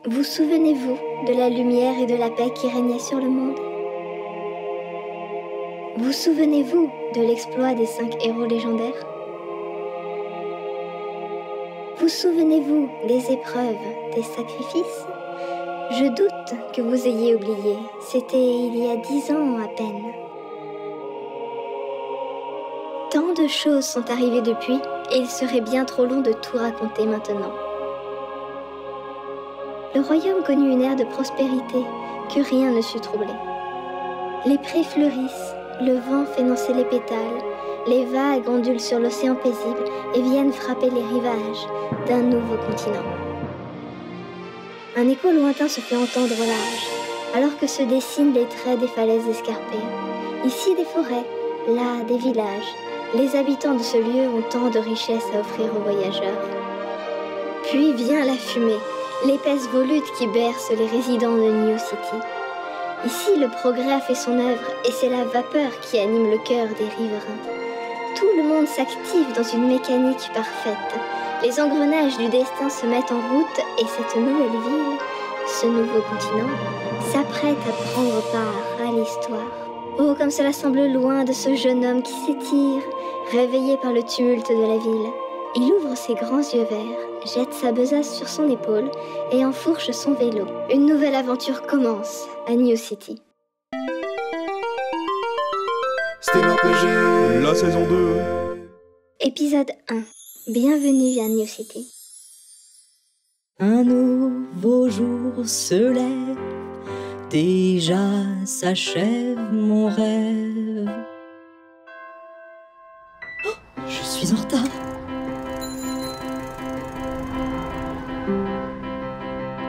Vous souvenez-vous de la lumière et de la paix qui régnaient sur le monde? Vous souvenez-vous de l'exploit des 5 héros légendaires? Vous souvenez-vous des épreuves, des sacrifices? Je doute que vous ayez oublié, c'était il y a 10 ans à peine. Tant de choses sont arrivées depuis, et il serait bien trop long de tout raconter maintenant. Le royaume connut une ère de prospérité que rien ne sut troubler. Les prés fleurissent, le vent fait danser les pétales, les vagues ondulent sur l'océan paisible et viennent frapper les rivages d'un nouveau continent. Un écho lointain se fait entendre au large, alors que se dessinent les traits des falaises escarpées. Ici des forêts, là des villages. Les habitants de ce lieu ont tant de richesses à offrir aux voyageurs. Puis vient la fumée, l'épaisse volute qui berce les résidents de New City. Ici, le progrès a fait son œuvre et c'est la vapeur qui anime le cœur des riverains. Tout le monde s'active dans une mécanique parfaite. Les engrenages du destin se mettent en route et cette nouvelle ville, ce nouveau continent, s'apprête à prendre part à l'histoire. Oh, comme cela semble loin de ce jeune homme qui s'étire, réveillé par le tumulte de la ville. Il ouvre ses grands yeux verts, jette sa besace sur son épaule et enfourche son vélo. Une nouvelle aventure commence à New City. C'était l'RPG, la saison 2. Épisode 1. Bienvenue à New City. Un nouveau jour se lève, déjà s'achève mon rêve. Oh, je suis en retard.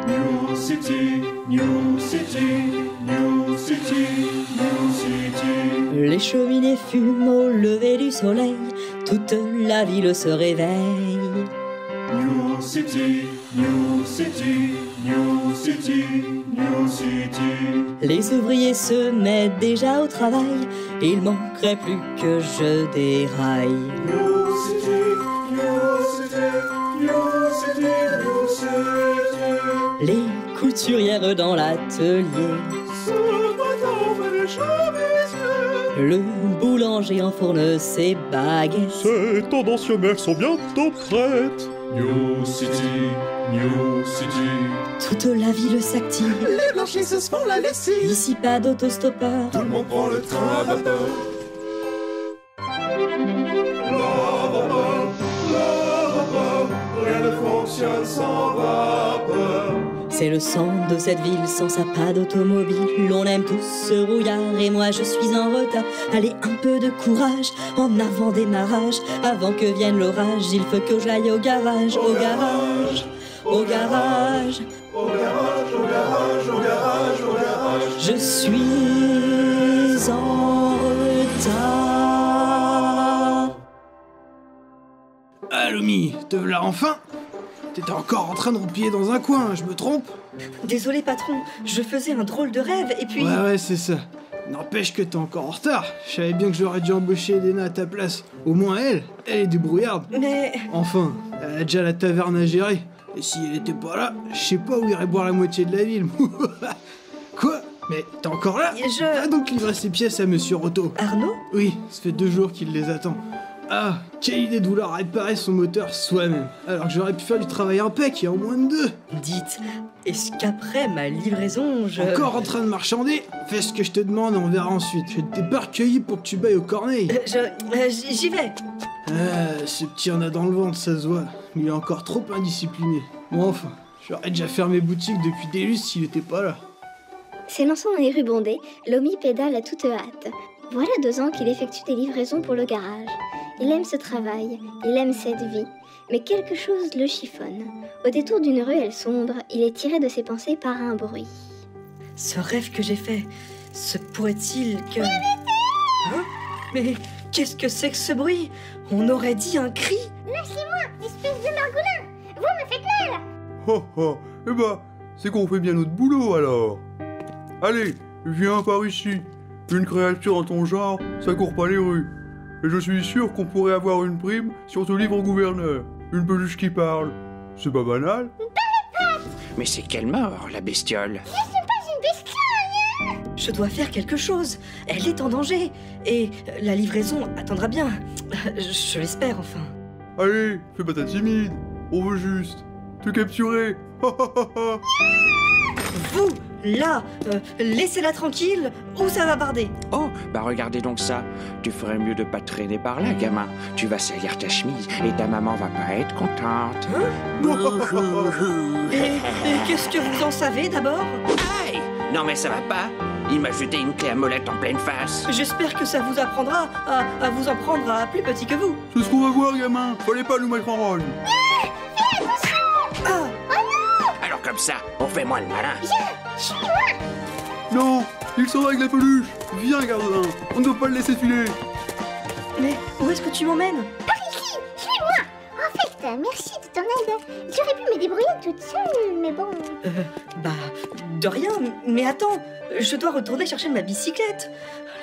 New City, New City, New City, New City. Les cheminées fument au lever du soleil, toute la ville se réveille. New City, New City, New City, New City. Les ouvriers se mettent déjà au travail, il manquerait plus que je déraille. New City, New City, New City, New City. Les couturières dans l'atelier, Ce matin on fait les chemises. le boulanger enfourne ses baguettes. Ces tendancieux mères sont bientôt prêtes. New City, New City. Toute la ville s'active, Les blanchisseuses font la lessive. ici pas d'autostoppeur. Tout le monde prend le train à vapeur. La vapeur, rien ne fonctionne sans vapeur. C'est le sang de cette ville sans sa pas d'automobile. On aime tous ce rouillard et moi je suis en retard. Allez, un peu de courage, en avant démarrage. Avant que vienne l'orage, il faut que j'aille au garage, au garage, au garage. Au garage, au garage, au garage, au garage. Je suis en retard. Ah, Lomi, te voilà enfin? T'étais encore en train de roupiller dans un coin, je me trompe? Désolé patron, je faisais un drôle de rêve et puis... Ouais, c'est ça. N'empêche que t'es encore en retard. Je savais bien que j'aurais dû embaucher Elena à ta place. Au moins elle est débrouillarde. Mais... Enfin, elle a déjà la taverne à gérer. Et si elle était pas là, je sais pas où irait boire la moitié de la ville. Quoi? Mais t'es encore là? T'as donc livré ses pièces à Monsieur Roto? Arnaud? Oui, ça fait 2 jours qu'il les attend. Ah, quelle idée de vouloir réparer son moteur soi-même. Alors que j'aurais pu faire du travail impec et en moins de 2. Dites, est-ce qu'après ma livraison, je... Encore en train de marchander? Fais ce que je te demande et on verra ensuite. Je t'ai pas recueilli pour que tu bailles aux corneilles. J'y vais. Ah, ce petit en a dans le ventre, ça se voit. Il est encore trop indiscipliné. Bon, enfin, j'aurais déjà fermé boutique depuis des lustres s'il était pas là. S'élançant dans les rues bondées, Lomi pédale à toute hâte. Voilà 2 ans qu'il effectue des livraisons pour le garage. Il aime ce travail, il aime cette vie, mais quelque chose le chiffonne. Au détour d'une ruelle sombre, il est tiré de ses pensées par un bruit. Ce rêve que j'ai fait, se pourrait-il que... Hein? Mais qu'est-ce que c'est que ce bruit? On aurait dit un cri. Lâchez-moi, espèce de margoulin! Vous me faites mal! Oh oh, eh ben, c'est qu'on fait bien notre boulot alors. Allez, viens par ici. Une créature en ton genre, ça court pas les rues. Et je suis sûr qu'on pourrait avoir une prime si on te livre au gouverneur. Une peluche qui parle. C'est pas banal? Mais c'est quelle mort, la bestiole? Je dois faire quelque chose. Elle est en danger. Et la livraison attendra bien. Je l'espère, enfin. Allez, fais pas ta timide. On veut juste te capturer. Vous, là, laissez-la tranquille ou ça va barder. Oh, bah regardez donc ça. Tu ferais mieux de pas traîner par là, gamin. Tu vas salir ta chemise et ta maman va pas être contente. Et qu'est-ce que vous en savez d'abord? Aïe! Non mais ça va pas. Il m'a jeté une clé à molette en pleine face. J'espère que ça vous apprendra à vous en prendre à plus petit que vous. C'est ce qu'on va voir, gamin. Fallait pas nous mettre en rôle. Ah, Alors comme ça, on fait moins le malin. Non, il s'en va avec la peluche. Viens, Gardin. On ne doit pas le laisser filer. mais où est-ce que tu m'emmènes? Merci de ton aide. J'aurais pu me débrouiller toute seule, mais bon... Bah, de rien, mais attends, je dois retourner chercher ma bicyclette.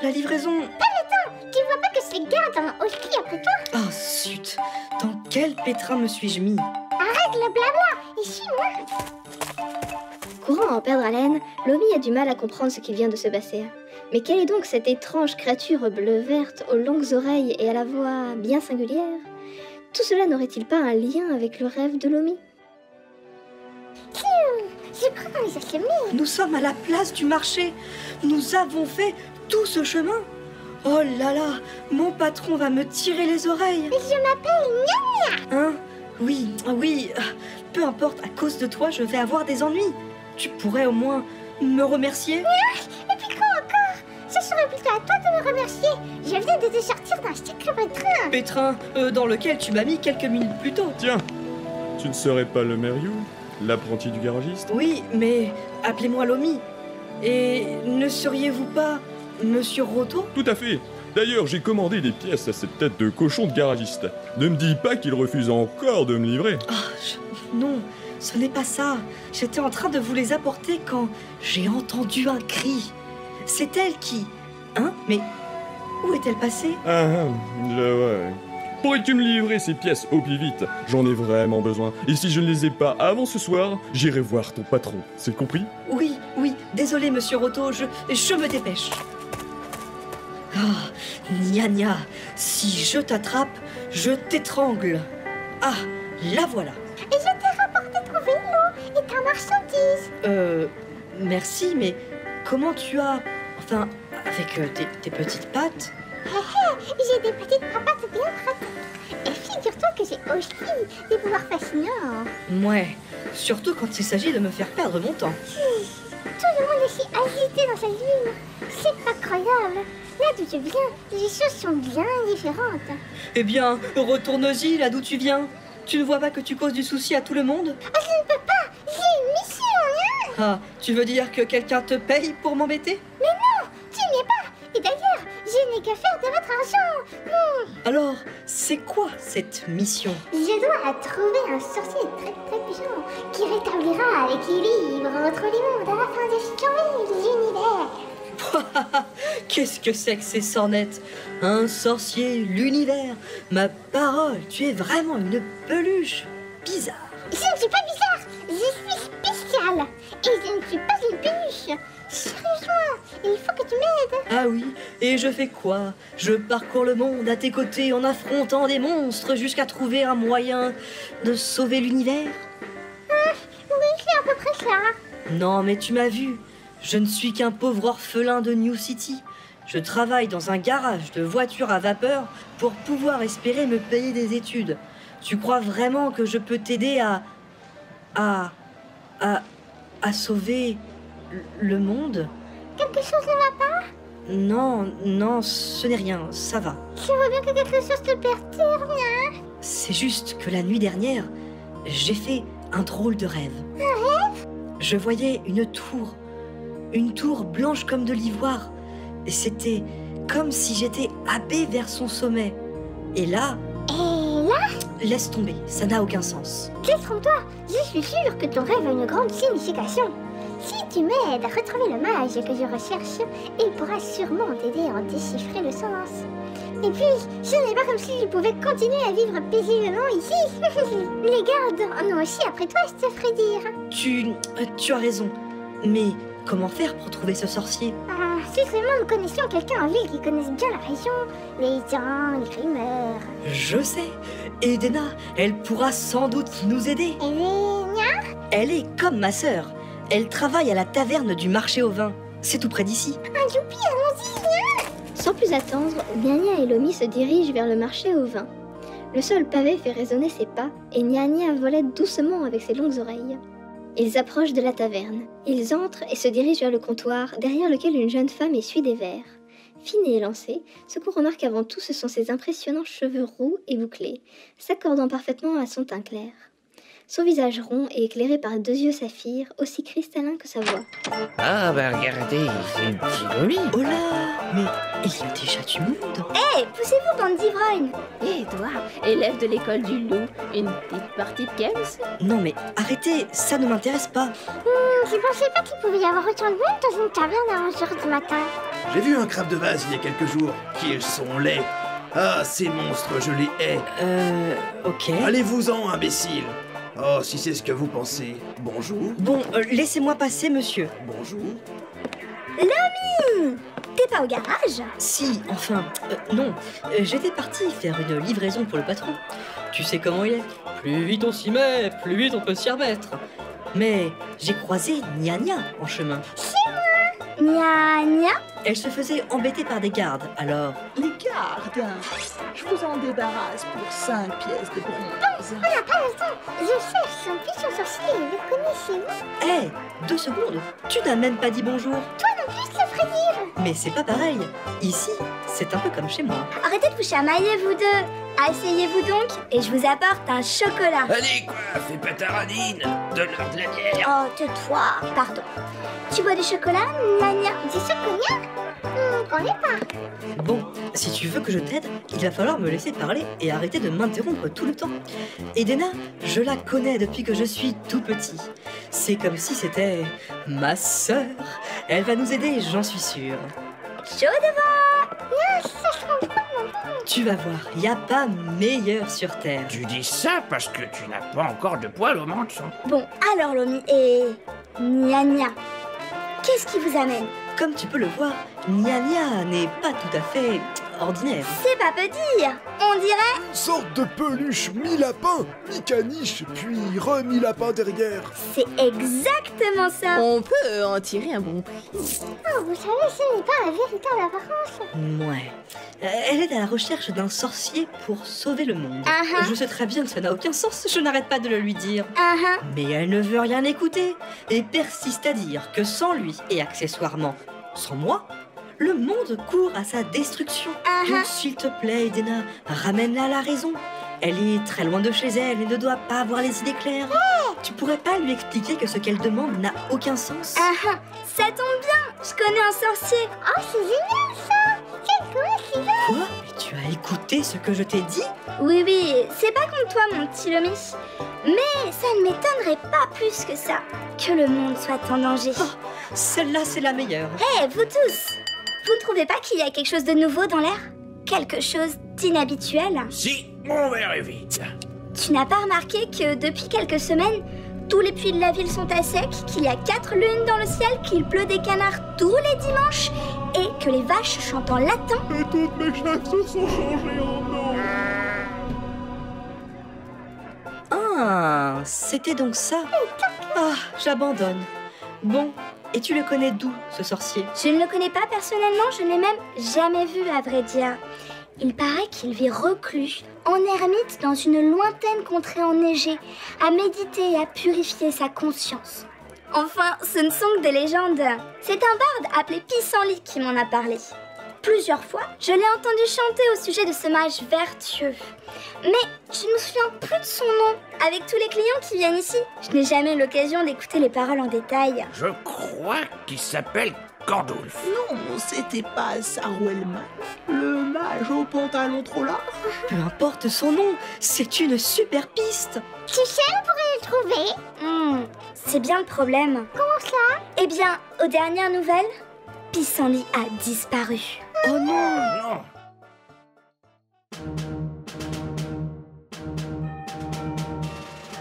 La livraison... Tu vois pas que c'est garde un hostie après toi? Oh, zut, dans quel pétrin me suis-je mis? Arrête le blabla et suis-moi. Courant à en perdre haleine, Lomi a du mal à comprendre ce qui vient de se passer. Mais quelle est donc cette étrange créature bleu-verte aux longues oreilles et à la voix bien singulière? Tout cela n'aurait-il pas un lien avec le rêve de Lomi? Je crois qu'on les a semés. Nous sommes à la place du marché. Nous avons fait tout ce chemin. Oh là là, mon patron va me tirer les oreilles. Je m'appelle Hein? Oui, oui, peu importe, à cause de toi, je vais avoir des ennuis. Tu pourrais au moins me remercier? Et puis quoi encore? Ce serait plutôt à toi de me remercier. Je viens de te sortir d'un sacré pétrin. Pétrin dans lequel tu m'as mis quelques minutes plus tôt. Tiens, tu ne serais pas le Meriou, l'apprenti du garagiste? Oui, mais appelez-moi Lomi. Et ne seriez-vous pas Monsieur Roto? Tout à fait. D'ailleurs, j'ai commandé des pièces à cette tête de cochon de garagiste. Ne me dis pas qu'il refuse encore de me livrer. Non, ce n'est pas ça. J'étais en train de vous les apporter quand j'ai entendu un cri. C'est elle qui... Hein? Mais où est-elle passée? Ouais. Pourrais-tu me livrer ces pièces au plus vite? J'en ai vraiment besoin. Et si je ne les ai pas avant ce soir, j'irai voir ton patron. C'est compris? Oui, désolé, Monsieur Roto, je me dépêche. Ah, gna gna, si je t'attrape, je t'étrangle. Ah, la voilà. Et je t'ai rapporté ton vélo et ta marchandise. Merci, mais comment tu as... Enfin, avec tes petites pattes? J'ai des petites papates bien pratiques. Et figure-toi que j'ai aussi des pouvoirs fascinants. Ouais, surtout quand il s'agit de me faire perdre mon temps. Tout le monde est si agité dans cette ville. C'est pas croyable. Là d'où tu viens, les choses sont bien différentes. Eh bien, retourne-y là d'où tu viens. Tu ne vois pas que tu causes du souci à tout le monde? Ah, je ne peux pas. J'ai une mission, hein. Ah, tu veux dire que quelqu'un te paye pour m'embêter? Mais non, tu n'y es pas. Et d'ailleurs, je n'ai qu'à faire de votre argent. Alors, c'est quoi cette mission? Je dois trouver un sorcier très très puissant qui rétablira l'équilibre entre les mondes à la fin de l'univers. Qu'est-ce que c'est que ces sornettes? Un sorcier, l'univers. Ma parole, tu es vraiment une peluche bizarre. Je ne suis pas bizarre, je suis spéciale. Et je ne suis pas une peluche. Sérieusement, il faut que tu m'aides. Ah oui, et je fais quoi? Je parcours le monde à tes côtés en affrontant des monstres jusqu'à trouver un moyen de sauver l'univers? Oui, c'est à peu près ça. Non, mais tu m'as vu. Je ne suis qu'un pauvre orphelin de New City. Je travaille dans un garage de voitures à vapeur pour pouvoir espérer me payer des études. Tu crois vraiment que je peux t'aider à sauver le monde? Quelque chose ne va pas? Non, ce n'est rien, ça va. Je vois bien que quelque chose te perturbe, hein? C'est juste que la nuit dernière, j'ai fait un drôle de rêve. Un rêve? Je voyais une tour blanche comme de l'ivoire. Et c'était comme si j'étais happée vers son sommet. Et là... Laisse tomber, ça n'a aucun sens. Détrompe-toi, je suis sûre que ton rêve a une grande signification. Si tu m'aides à retrouver le mage que je recherche, il pourra sûrement t'aider à en déchiffrer le sens. Et puis, ce n'est pas comme s'il pouvait continuer à vivre paisiblement ici. Les gardes en ont aussi après toi, je te ferai dire. Tu as raison. Mais comment faire pour trouver ce sorcier? Si seulement nous connaissions quelqu'un en ville qui connaisse bien la région, les gens, les rumeurs. Je sais. Edena, elle pourra sans doute nous aider. Elle est comme ma sœur. Elle travaille à la taverne du marché au vin. C'est tout près d'ici. Youpi, allons-y, Nia. Sans plus attendre, Nia et Lomi se dirigent vers le marché au vin. Le sol pavé fait résonner ses pas et Nia volette doucement avec ses longues oreilles. Ils approchent de la taverne. Ils entrent et se dirigent vers le comptoir, derrière lequel une jeune femme essuie des verres. Fine et élancée, ce qu'on remarque avant tout, ce sont ses impressionnants cheveux roux et bouclés, s'accordant parfaitement à son teint clair. Son visage rond et éclairé par 2 yeux saphirs, aussi cristallins que sa voix. Ah bah regardez, c'est une petite Lomi. Oh là, mais il y a déjà du monde. Poussez-vous, bande d'ivrognes. Et toi, élève de l'école du loup, une petite partie de Kems? Non mais arrêtez, ça ne m'intéresse pas. Je pensais pas qu'il pouvait y avoir autant de monde dans une taverne à 11h du matin. J'ai vu un crabe de vase il y a quelques jours. Qu'ils sont laids. Ah, ces monstres, je les hais. Ok. Allez-vous-en, imbécile. Oh, si c'est ce que vous pensez. Bonjour. Bon, laissez-moi passer, monsieur. Bonjour. Lomi, t'es pas au garage? Si, enfin, non. J'étais partie faire une livraison pour le patron. Tu sais comment il est. Plus vite on s'y met, plus vite on peut s'y remettre. Mais j'ai croisé Nia en chemin. Nia. Elle se faisait embêter par des gardes, alors... Les gardes, je vous en débarrasse pour 5 pièces de bronze. On n'a pas le temps. Je cherche un puissant sorcier, le connaissez-vous? Hé, 2 secondes. Tu n'as même pas dit bonjour. Toi non plus, je te ferai dire. Mais c'est pas pareil. Ici, c'est un peu comme chez moi. Arrêtez de vous chamailler, vous deux. Asseyez-vous donc, et je vous apporte un chocolat. Allez, quoi, fais pas ta radine. Donne-leur de la bière. Oh, tais-toi. Pardon. Tu bois du chocolat, Nia? Du chocolat? Connais pas. Bon, si tu veux que je t'aide, il va falloir me laisser parler et arrêter de m'interrompre tout le temps. Edena, je la connais depuis que je suis tout petit. C'est comme si c'était ma sœur. Elle va nous aider, j'en suis sûre. Chaud devant. Ça se rend compte. Tu vas voir, y a pas meilleur sur Terre. Tu dis ça parce que tu n'as pas encore de poils au menton. Bon, alors Lomi et Nia, qu'est-ce qui vous amène? Comme tu peux le voir, Nia n'est pas tout à fait ordinaire. C'est pas peu dire. On dirait... Une sorte de peluche mi-lapin, mi-caniche, puis re-mi-lapin derrière. C'est exactement ça. On peut en tirer un bon prix. Oh, vous savez, ce n'est pas la véritable apparence. Ouais. Elle est à la recherche d'un sorcier pour sauver le monde. Je sais très bien que ça n'a aucun sens, je n'arrête pas de le lui dire. Mais elle ne veut rien écouter et persiste à dire que sans lui, et accessoirement sans moi, le monde court à sa destruction. Donc s'il te plaît, Edena, ramène-la à la raison. Elle est très loin de chez elle et ne doit pas avoir les idées claires. Tu pourrais pas lui expliquer que ce qu'elle demande n'a aucun sens? Ça tombe bien, je connais un sorcier. Oh, c'est génial ça. Quelle coïncidence. Quoi? Mais tu as écouté ce que je t'ai dit? Oui, c'est pas contre toi, mon petit Lomi. Mais ça ne m'étonnerait pas plus que ça, que le monde soit en danger. Oh, celle-là, c'est la meilleure. Vous tous, vous ne trouvez pas qu'il y a quelque chose de nouveau dans l'air? Quelque chose d'inhabituel? Si, on verra vite. Tu n'as pas remarqué que depuis quelques semaines, tous les puits de la ville sont à sec, qu'il y a 4 lunes dans le ciel, qu'il pleut des canards tous les dimanches et que les vaches chantent en latin? Et toutes mes chefs se sont changées en or. Ah, c'était donc ça. Ah, j'abandonne. Bon, et tu le connais d'où, ce sorcier? Je ne le connais pas personnellement, je ne l'ai même jamais vu, à vrai dire. Il paraît qu'il vit reclus, en ermite dans une lointaine contrée enneigée, à méditer et à purifier sa conscience. Enfin, ce ne sont que des légendes. C'est un barde appelé Pissenlit qui m'en a parlé. Plusieurs fois, je l'ai entendu chanter au sujet de ce mage vertueux. Mais je ne me souviens plus de son nom. Avec tous les clients qui viennent ici, je n'ai jamais eu l'occasion d'écouter les paroles en détail. Je crois qu'il s'appelle Gandulf. Non, c'était pas Sarouelman, le mage au pantalon trop large. Peu importe son nom, c'est une super piste. Tu sais, on pourrait l'ai trouvé. C'est bien le problème. Comment ça? Eh bien, aux dernières nouvelles, Pissenlit a disparu. Oh non! Non!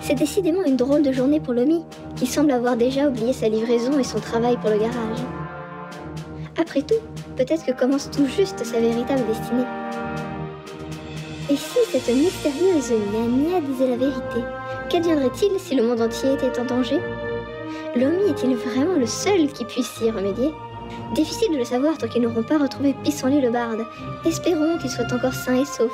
C'est décidément une drôle de journée pour Lomi, qui semble avoir déjà oublié sa livraison et son travail pour le garage. Après tout, peut-être que commence tout juste sa véritable destinée. Et si cette mystérieuse Nia disait la vérité, qu'adviendrait-il si le monde entier était en danger? Lomi est-il vraiment le seul qui puisse y remédier? Difficile de le savoir tant qu'ils n'auront pas retrouvé Pissenlit le barde. Espérons qu'il soit encore sain et sauf.